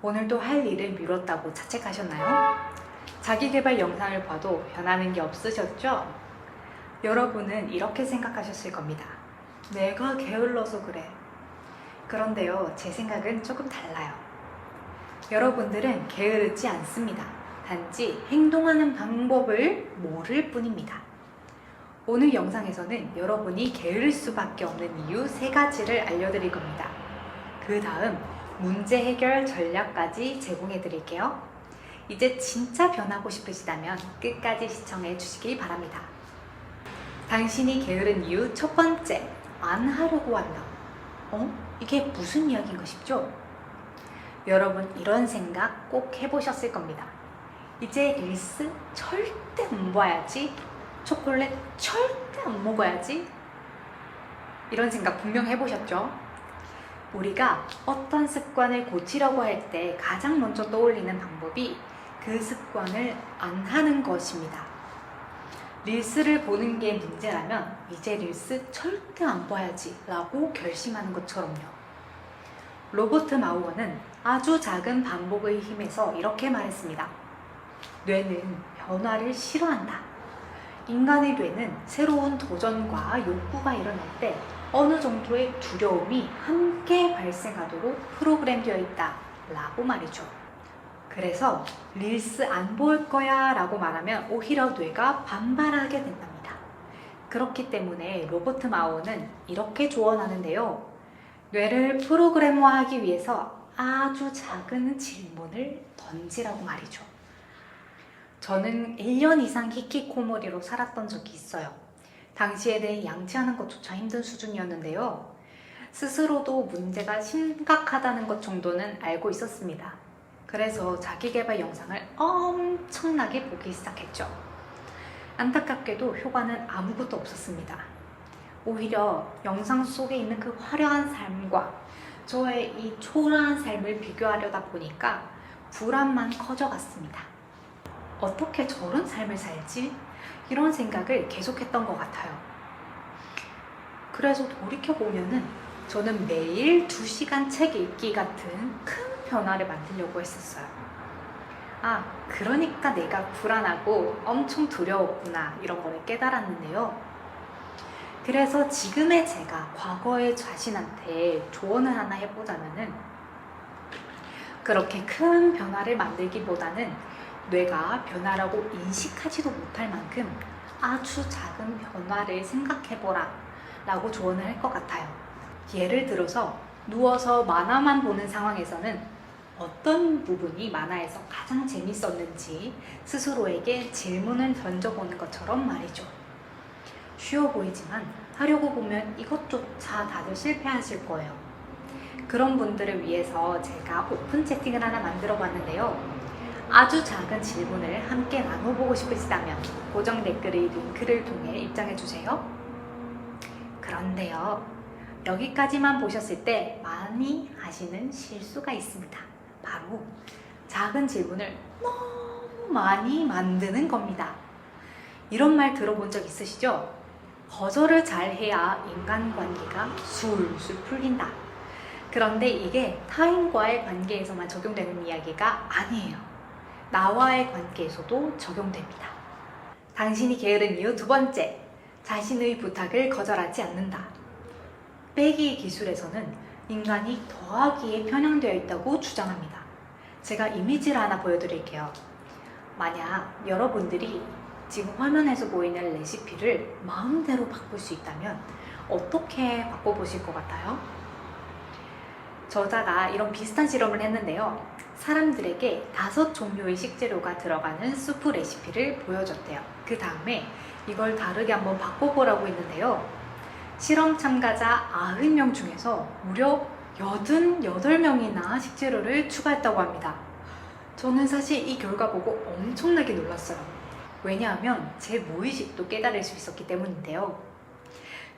오늘도 할 일을 미뤘다고 자책하셨나요? 자기계발 영상을 봐도 변하는 게 없으셨죠? 여러분은 이렇게 생각하셨을 겁니다. 내가 게을러서 그래. 그런데요, 제 생각은 조금 달라요. 여러분들은 게으르지 않습니다. 단지 행동하는 방법을 모를 뿐입니다. 오늘 영상에서는 여러분이 게으를 수밖에 없는 이유 3가지를 알려드릴 겁니다. 그 다음 문제 해결 전략까지 제공해 드릴게요. 이제 진짜 변하고 싶으시다면 끝까지 시청해 주시기 바랍니다. 당신이 게으른 이유 첫 번째, 안 하려고 한다. 이게 무슨 이야기인가 싶죠? 여러분 이런 생각 꼭 해보셨을 겁니다. 이제 릴스 절대 안 봐야지, 초콜릿 절대 안 먹어야지, 이런 생각 분명 해보셨죠? 우리가 어떤 습관을 고치려고 할 때 가장 먼저 떠올리는 방법이 그 습관을 안 하는 것입니다. 릴스를 보는 게 문제라면 이제 릴스 절대 안 봐야지 라고 결심하는 것처럼요. 로버트 마우어는 아주 작은 반복의 힘에서 이렇게 말했습니다. 뇌는 변화를 싫어한다. 인간의 뇌는 새로운 도전과 욕구가 일어날 때 어느 정도의 두려움이 함께 발생하도록 프로그램되어 있다 라고 말이죠. 그래서 릴스 안 볼 거야 라고 말하면 오히려 뇌가 반발하게 된답니다. 그렇기 때문에 로버트 마우어는 이렇게 조언하는데요. 뇌를 프로그램화하기 위해서 아주 작은 질문을 던지라고 말이죠. 저는 1년 이상 히키코모리로 살았던 적이 있어요. 당시에 대해 양치하는 것조차 힘든 수준이었는데요. 스스로도 문제가 심각하다는 것 정도는 알고 있었습니다. 그래서 자기계발 영상을 엄청나게 보기 시작했죠. 안타깝게도 효과는 아무것도 없었습니다. 오히려 영상 속에 있는 그 화려한 삶과 저의 이 초라한 삶을 비교하려다 보니까 불안만 커져갔습니다. 어떻게 저런 삶을 살지? 이런 생각을 계속했던 것 같아요. 그래서 돌이켜보면은 저는 매일 2시간 책 읽기 같은 큰 변화를 만들려고 했었어요. 그러니까 내가 불안하고 엄청 두려웠구나 이런 거를 깨달았는데요. 그래서 지금의 제가 과거의 자신한테 조언을 하나 해보자면은 그렇게 큰 변화를 만들기보다는 뇌가 변화라고 인식하지도 못할 만큼 아주 작은 변화를 생각해보라 라고 조언을 할 것 같아요. 예를 들어서 누워서 만화만 보는 상황에서는 어떤 부분이 만화에서 가장 재밌었는지 스스로에게 질문을 던져보는 것처럼 말이죠. 쉬워 보이지만 하려고 보면 이것조차 다들 실패하실 거예요. 그런 분들을 위해서 제가 오픈 채팅을 하나 만들어 봤는데요. 아주 작은 질문을 함께 나눠보고 싶으시다면 고정 댓글의 링크를 통해 입장해주세요. 그런데요, 여기까지만 보셨을 때 많이 하시는 실수가 있습니다. 바로 작은 질문을 너무 많이 만드는 겁니다. 이런 말 들어본 적 있으시죠? 거절을 잘해야 인간관계가 술술 풀린다. 그런데 이게 타인과의 관계에서만 적용되는 이야기가 아니에요. 나와의 관계에서도 적용됩니다. 당신이 게으른 이유 2번째, 자신의 부탁을 거절하지 않는다. 빼기 기술에서는 인간이 더하기에 편향되어 있다고 주장합니다. 제가 이미지를 하나 보여드릴게요. 만약 여러분들이 지금 화면에서 보이는 레시피를 마음대로 바꿀 수 있다면 어떻게 바꿔보실 것 같아요? 저자가 이런 비슷한 실험을 했는데요. 사람들에게 5종류의 식재료가 들어가는 수프 레시피를 보여줬대요. 그 다음에 이걸 다르게 한번 바꿔보라고 했는데요. 실험 참가자 90명 중에서 무려 88명이나 식재료를 추가했다고 합니다. 저는 사실 이 결과 보고 엄청나게 놀랐어요. 왜냐하면 제 무의식도 깨달을 수 있었기 때문인데요.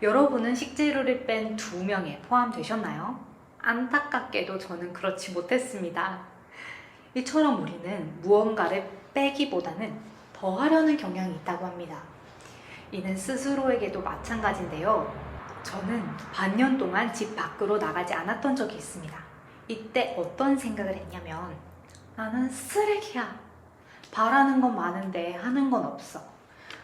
여러분은 식재료를 뺀 2명에 포함되셨나요? 안타깝게도 저는 그렇지 못했습니다. 이처럼 우리는 무언가를 빼기보다는 더하려는 경향이 있다고 합니다. 이는 스스로에게도 마찬가지인데요. 저는 반년 동안 집 밖으로 나가지 않았던 적이 있습니다. 이때 어떤 생각을 했냐면 나는 쓰레기야. 바라는 건 많은데 하는 건 없어.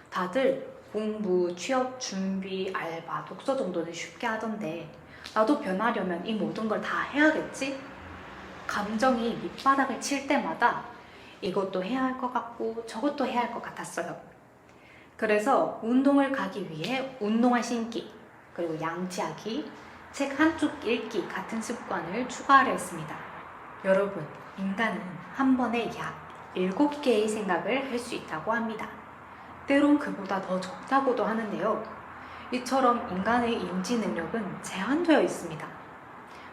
다들 공부, 취업 준비, 알바, 독서 정도는 쉽게 하던데 나도 변하려면 이 모든 걸 다 해야겠지? 감정이 밑바닥을 칠 때마다 이것도 해야 할 것 같고 저것도 해야 할 것 같았어요. 그래서 운동을 가기 위해 운동화 신기, 그리고 양치하기, 책 한쪽 읽기 같은 습관을 추가하려 했습니다. 여러분, 인간은 한 번에 약 7개의 생각을 할 수 있다고 합니다. 때론 그보다 더 적다고도 하는데요. 이처럼 인간의 인지 능력은 제한되어 있습니다.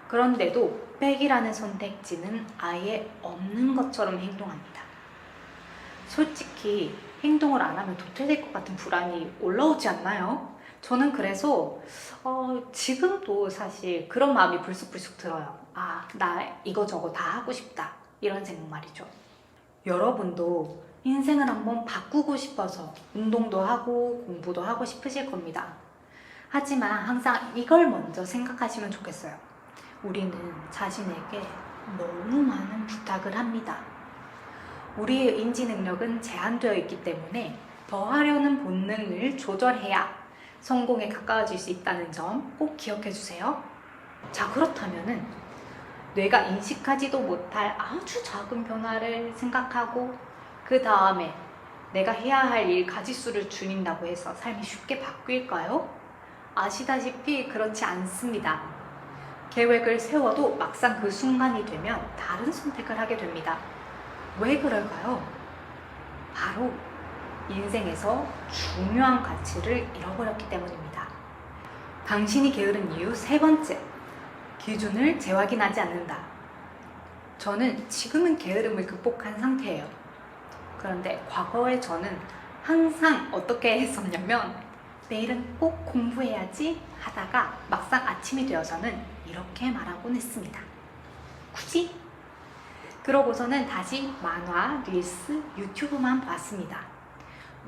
그런데도 100이라는 선택지는 아예 없는 것처럼 행동합니다. 솔직히 행동을 안 하면 도태될 것 같은 불안이 올라오지 않나요? 저는 그래서 지금도 사실 그런 마음이 불쑥불쑥 들어요. 나 이거저거 다 하고 싶다. 이런 생각 말이죠. 여러분도 인생을 한번 바꾸고 싶어서 운동도 하고 공부도 하고 싶으실 겁니다. 하지만 항상 이걸 먼저 생각하시면 좋겠어요. 우리는 자신에게 너무 많은 부탁을 합니다. 우리의 인지 능력은 제한되어 있기 때문에 더 하려는 본능을 조절해야 성공에 가까워질 수 있다는 점 꼭 기억해 주세요. 자, 그렇다면은 뇌가 인식하지도 못할 아주 작은 변화를 생각하고 그 다음에 내가 해야 할 일 가지수를 줄인다고 해서 삶이 쉽게 바뀔까요? 아시다시피 그렇지 않습니다. 계획을 세워도 막상 그 순간이 되면 다른 선택을 하게 됩니다. 왜 그럴까요? 바로 인생에서 중요한 가치를 잃어버렸기 때문입니다. 당신이 게으른 이유 3번째, 기준을 재확인하지 않는다. 저는 지금은 게으름을 극복한 상태예요. 그런데 과거에 저는 항상 어떻게 했었냐면 내일은 꼭 공부해야지 하다가 막상 아침이 되어서는 이렇게 말하곤 했습니다. 굳이? 그러고서는 다시 만화, 릴스, 유튜브만 봤습니다.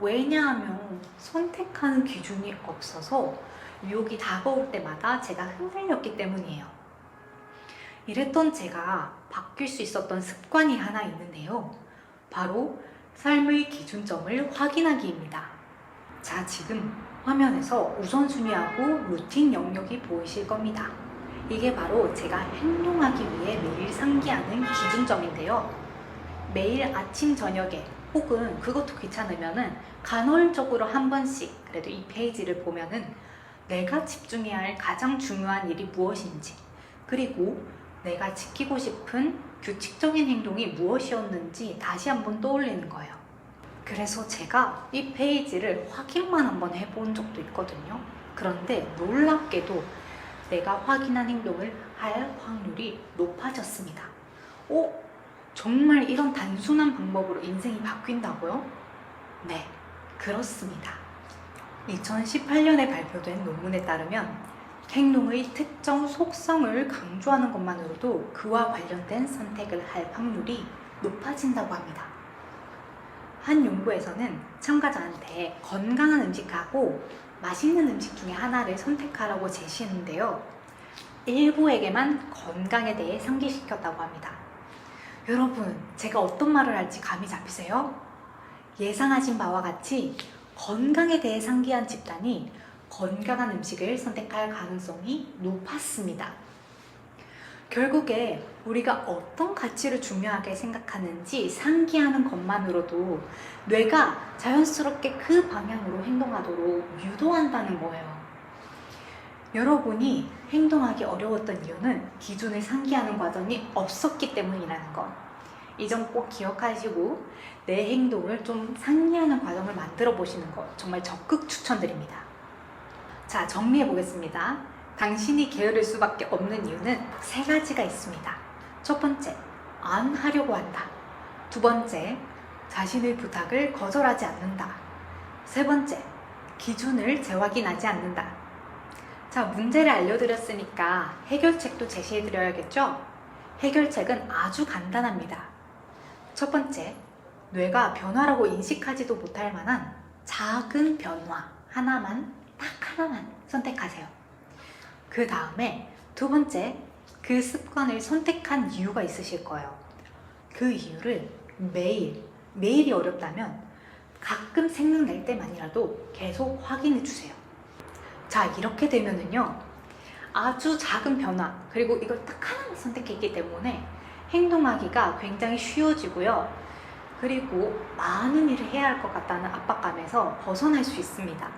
왜냐하면 선택하는 기준이 없어서 유혹이 다가올 때마다 제가 흔들렸기 때문이에요. 이랬던 제가 바뀔 수 있었던 습관이 하나 있는데요. 바로 삶의 기준점을 확인하기입니다. 자, 지금 화면에서 우선순위하고 루틴 영역이 보이실 겁니다. 이게 바로 제가 행동하기 위해 매일 상기하는 기준점인데요. 매일 아침 저녁에 혹은 그것도 귀찮으면은 간헐적으로 한 번씩 그래도 이 페이지를 보면은 내가 집중해야 할 가장 중요한 일이 무엇인지, 그리고 내가 지키고 싶은 규칙적인 행동이 무엇이었는지 다시 한번 떠올리는 거예요. 그래서 제가 이 페이지를 확인만 한번 해본 적도 있거든요. 그런데 놀랍게도 내가 확인한 행동을 할 확률이 높아졌습니다. 정말 이런 단순한 방법으로 인생이 바뀐다고요? 네, 그렇습니다. 2018년에 발표된 논문에 따르면 행동의 특정 속성을 강조하는 것만으로도 그와 관련된 선택을 할 확률이 높아진다고 합니다. 한 연구에서는 참가자한테 건강한 음식하고 맛있는 음식 중에 하나를 선택하라고 제시했는데요. 일부에게만 건강에 대해 상기시켰다고 합니다. 여러분, 제가 어떤 말을 할지 감이 잡히세요? 예상하신 바와 같이 건강에 대해 상기한 집단이 건강한 음식을 선택할 가능성이 높았습니다. 결국에 우리가 어떤 가치를 중요하게 생각하는지 상기하는 것만으로도 뇌가 자연스럽게 그 방향으로 행동하도록 유도한다는 거예요. 여러분이 행동하기 어려웠던 이유는 기준을 상기하는 과정이 없었기 때문이라는 것. 이 점 꼭 기억하시고 내 행동을 좀 상기하는 과정을 만들어 보시는 것 정말 적극 추천드립니다. 자, 정리해 보겠습니다. 당신이 게으를 수밖에 없는 이유는 3가지가 있습니다. 첫 번째, 안 하려고 한다. 2번째, 자신의 부탁을 거절하지 않는다. 3번째, 기준을 재확인하지 않는다. 자, 문제를 알려드렸으니까 해결책도 제시해드려야겠죠? 해결책은 아주 간단합니다. 첫 번째, 뇌가 변화라고 인식하지도 못할 만한 작은 변화 하나만, 딱 하나만 선택하세요. 그 다음에 2번째, 그 습관을 선택한 이유가 있으실 거예요. 그 이유를 매일이 어렵다면 가끔 생각날 때만이라도 계속 확인해 주세요. 자, 이렇게 되면은요, 아주 작은 변화, 그리고 이걸 딱 하나만 선택했기 때문에 행동하기가 굉장히 쉬워지고요. 그리고 많은 일을 해야 할 것 같다는 압박감에서 벗어날 수 있습니다.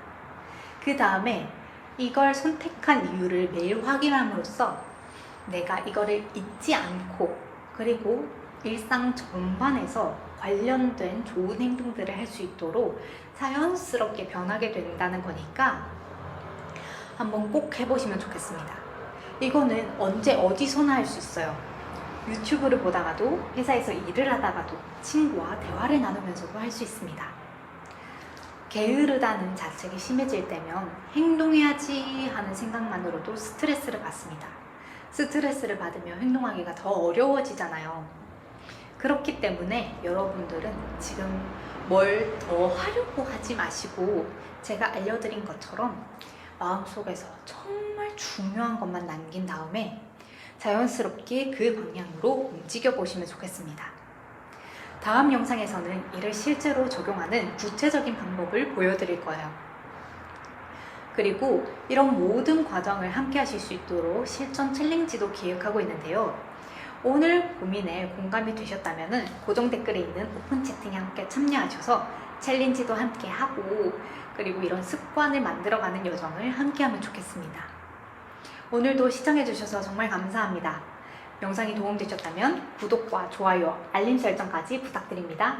그 다음에 이걸 선택한 이유를 매일 확인함으로써 내가 이거를 잊지 않고, 그리고 일상 전반에서 관련된 좋은 행동들을 할 수 있도록 자연스럽게 변하게 된다는 거니까 한번 꼭 해보시면 좋겠습니다. 이거는 언제 어디서나 할 수 있어요. 유튜브를 보다가도, 회사에서 일을 하다가도, 친구와 대화를 나누면서도 할 수 있습니다. 게으르다는 자책이 심해질 때면 행동해야지 하는 생각만으로도 스트레스를 받습니다. 스트레스를 받으면 행동하기가 더 어려워지잖아요. 그렇기 때문에 여러분들은 지금 뭘 더 하려고 하지 마시고, 제가 알려드린 것처럼 마음속에서 정말 중요한 것만 남긴 다음에 자연스럽게 그 방향으로 움직여 보시면 좋겠습니다. 다음 영상에서는 이를 실제로 적용하는 구체적인 방법을 보여드릴 거예요. 그리고 이런 모든 과정을 함께 하실 수 있도록 실전 챌린지도 기획하고 있는데요. 오늘 고민에 공감이 되셨다면 고정 댓글에 있는 오픈 채팅에 함께 참여하셔서 챌린지도 함께 하고, 그리고 이런 습관을 만들어가는 여정을 함께 하면 좋겠습니다. 오늘도 시청해주셔서 정말 감사합니다. 영상이 도움되셨다면 구독과 좋아요, 알림 설정까지 부탁드립니다.